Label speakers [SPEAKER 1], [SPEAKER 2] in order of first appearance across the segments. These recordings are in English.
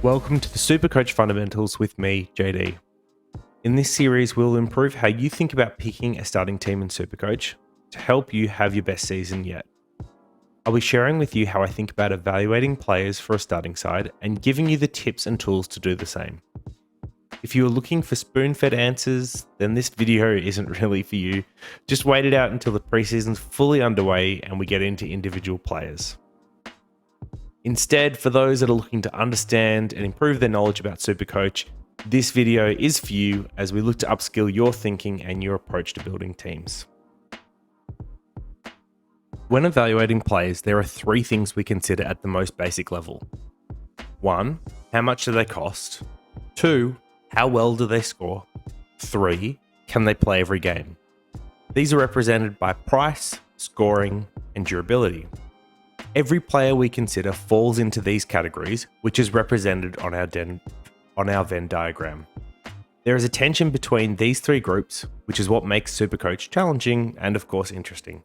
[SPEAKER 1] Welcome to the Supercoach Fundamentals with me, JD. In this series, we'll improve how you think about picking a starting team in Supercoach to help you have your best season yet. I'll be sharing with you how I think about evaluating players for a starting side and giving you the tips and tools to do the same. If you are looking for spoon-fed answers, then this video isn't really for you. Just wait it out until the preseason's fully underway and we get into individual players. Instead, for those that are looking to understand and improve their knowledge about Supercoach, this video is for you as we look to upskill your thinking and your approach to building teams. When evaluating players, there are three things we consider at the most basic level. 1. How much do they cost? 2. How well do they score? 3. Can they play every game? These are represented by price, scoring, and durability. Every player we consider falls into these categories, which is represented on our Venn diagram. There is a tension between these three groups, which is what makes Supercoach challenging and of course interesting.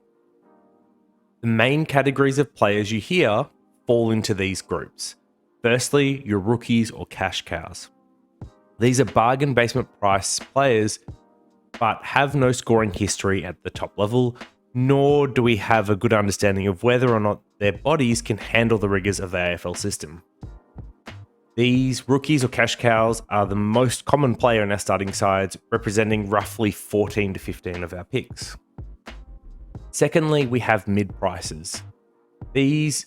[SPEAKER 1] The main categories of players you hear fall into these groups. Firstly, your rookies or cash cows. These are bargain basement price players, but have no scoring history at the top level, nor do we have a good understanding of whether or not their bodies can handle the rigors of the AFL system. These rookies or cash cows are the most common player in our starting sides, representing roughly 14 to 15 of our picks. Secondly, we have mid-prices. These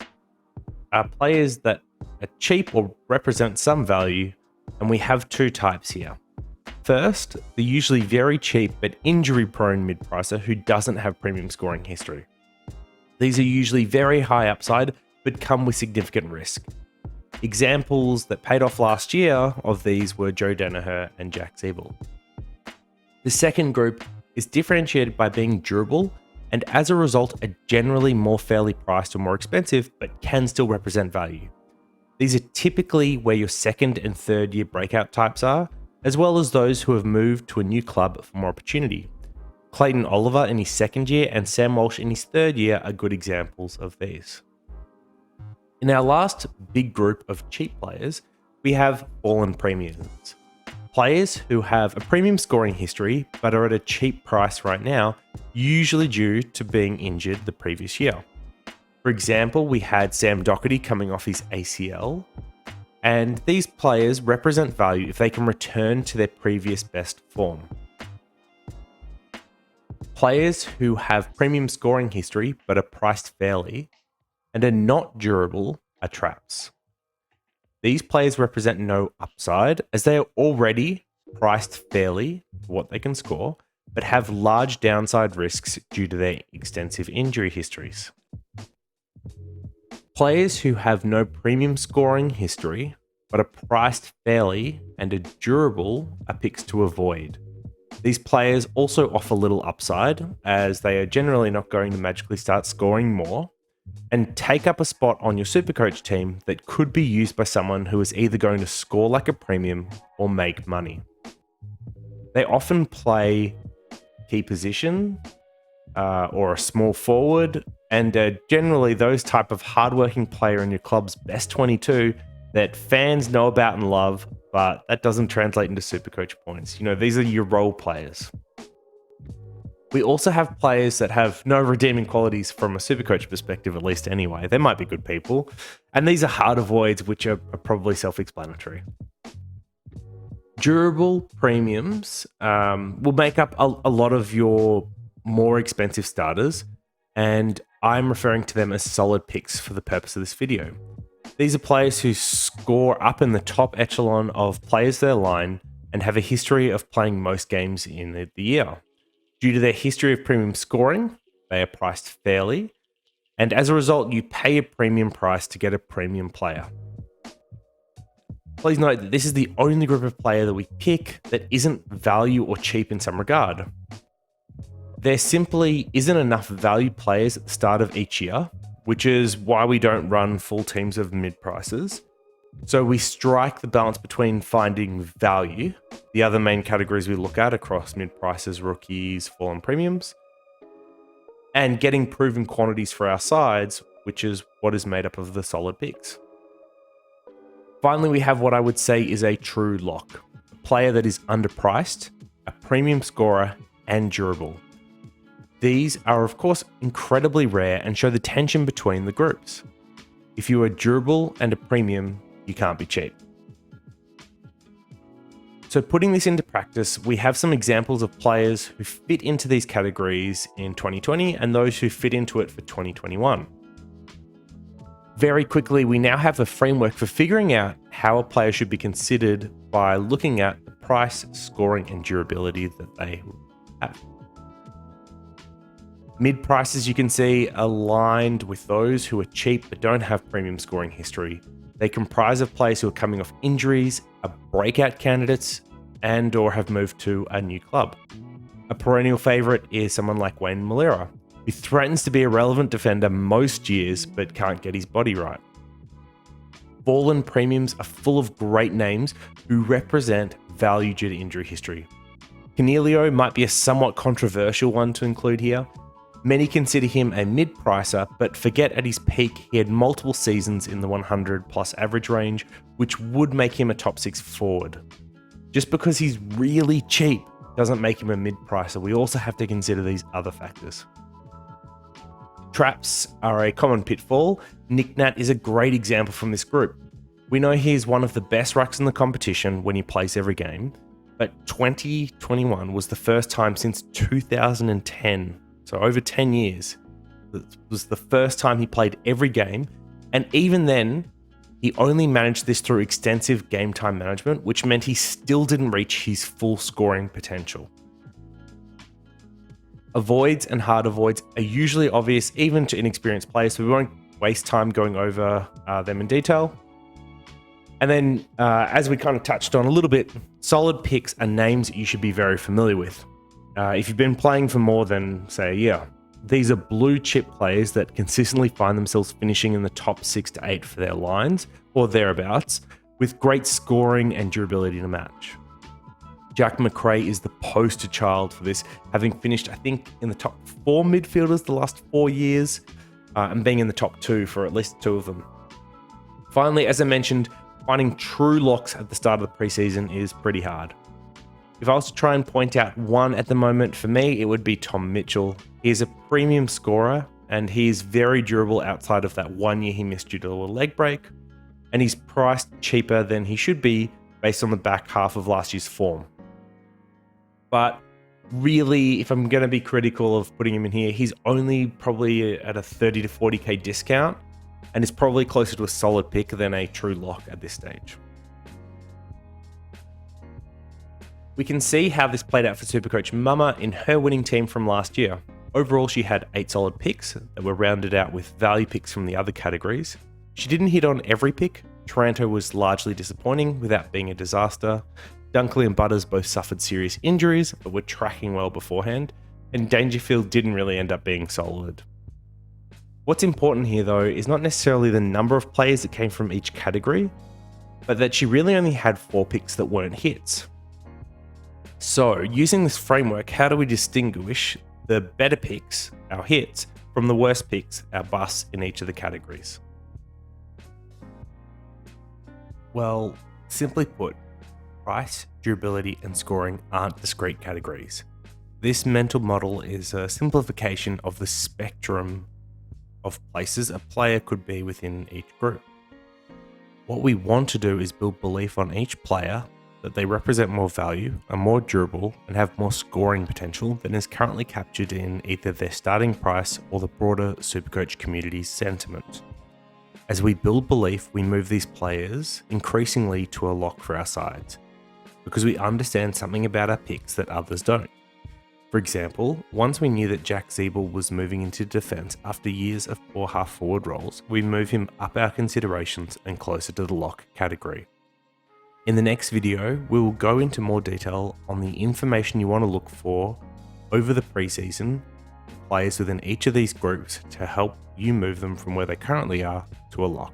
[SPEAKER 1] are players that are cheap or represent some value, and we have two types here. First, the usually very cheap but injury-prone mid-pricer who doesn't have premium scoring history. These are usually very high upside, but come with significant risk. Examples that paid off last year of these were Joe Danaher and Jack Siebel. The second group is differentiated by being durable, and as a result are generally more fairly priced or more expensive, but can still represent value. These are typically where your second and third year breakout types are, as well as those who have moved to a new club for more opportunity. Clayton Oliver in his second year and Sam Walsh in his third year are good examples of these. In our last big group of cheap players, we have fallen premiums. Players who have a premium scoring history but are at a cheap price right now, usually due to being injured the previous year. For example, we had Sam Doherty coming off his ACL, and these players represent value if they can return to their previous best form. Players who have premium scoring history but are priced fairly and are not durable are traps. These players represent no upside as they are already priced fairly for what they can score, but have large downside risks due to their extensive injury histories. Players who have no premium scoring history but are priced fairly and are durable are picks to avoid. These players also offer little upside as they are generally not going to magically start scoring more and take up a spot on your Supercoach team that could be used by someone who is either going to score like a premium or make money. They often play key position or a small forward, and generally those type of hardworking player in your club's best 22 that fans know about and love, but that doesn't translate into Supercoach points. You know, these are your role players. We also have players that have no redeeming qualities from a Supercoach perspective, at least anyway. They might be good people, and these are hard avoids, which are probably self-explanatory. Durable premiums will make up a lot of your more expensive starters, and I'm referring to them as solid picks for the purpose of this video. These are players who score up in the top echelon of players their line and have a history of playing most games in the year. Due to their history of premium scoring, they are priced fairly, and as a result, you pay a premium price to get a premium player. Please note that this is the only group of player that we pick that isn't value or cheap in some regard. There simply isn't enough value players at the start of each year, which is why we don't run full teams of mid-prices. So we strike the balance between finding value, the other main categories we look at across mid-prices, rookies, fallen premiums, and getting proven quantities for our sides, which is what is made up of the solid picks. Finally, we have what I would say is a true lock. A player that is underpriced, a premium scorer, and durable. These are, of course, incredibly rare and show the tension between the groups. If you are durable and a premium, you can't be cheap. So putting this into practice, we have some examples of players who fit into these categories in 2020 and those who fit into it for 2021. Very quickly, we now have a framework for figuring out how a player should be considered by looking at the price, scoring, and durability that they have. Mid prices, you can see, aligned with those who are cheap but don't have premium scoring history. They comprise of players who are coming off injuries, are breakout candidates, and or have moved to a new club. A perennial favourite is someone like Wayne Malera, who threatens to be a relevant defender most years but can't get his body right. Fallen premiums are full of great names who represent value due to injury history. Canelio might be a somewhat controversial one to include here. Many consider him a mid-pricer, but forget at his peak he had multiple seasons in the 100 plus average range, which would make him a top 6 forward. Just because he's really cheap doesn't make him a mid-pricer. We also have to consider these other factors. Traps are a common pitfall. Nick Nat is a great example from this group. We know he's one of the best rucks in the competition when he plays every game, but 2021 was the first time since 2010, so over 10 years, it was the first time he played every game, and even then, he only managed this through extensive game time management, which meant he still didn't reach his full scoring potential. Avoids and hard avoids are usually obvious even to inexperienced players, so we won't waste time going over them in detail. And then, as we kind of touched on a little bit, solid picks are names that you should be very familiar with. If you've been playing for more than, say, a year, these are blue chip players that consistently find themselves finishing in the top 6 to 8 for their lines or thereabouts, with great scoring and durability to match. Jack McRae is the poster child for this, having finished, I think, in the top 4 midfielders the last 4 years, and being in the top 2 for at least 2 of them. Finally, as I mentioned, finding true locks at the start of the preseason is pretty hard. If I was to try and point out one at the moment, for me, it would be Tom Mitchell. He is a premium scorer, and he is very durable outside of that 1 year he missed due to a leg break, and he's priced cheaper than he should be based on the back half of last year's form. But really, if I'm going to be critical of putting him in here, he's only probably at a 30 to 40k discount, and is probably closer to a solid pick than a true lock at this stage. We can see how this played out for Supercoach Mama in her winning team from last year. Overall, she had 8 solid picks that were rounded out with value picks from the other categories. She didn't hit on every pick. Taranto was largely disappointing without being a disaster. Dunkley and Butters both suffered serious injuries, but were tracking well beforehand. And Dangerfield didn't really end up being solid. What's important here, though, is not necessarily the number of players that came from each category, but that she really only had 4 picks that weren't hits. So, using this framework, how do we distinguish the better picks, our hits, from the worst picks, our busts, in each of the categories? Well, simply put, price, durability, and scoring aren't discrete categories. This mental model is a simplification of the spectrum of places a player could be within each group. What we want to do is build belief on each player that they represent more value, are more durable, and have more scoring potential than is currently captured in either their starting price or the broader Supercoach community's sentiment. As we build belief, we move these players increasingly to a lock for our sides, because we understand something about our picks that others don't. For example, once we knew that Jack Zeeble was moving into defence after years of poor half-forward roles, we move him up our considerations and closer to the lock category. In the next video, we will go into more detail on the information you want to look for over the preseason, players within each of these groups to help you move them from where they currently are to a lock.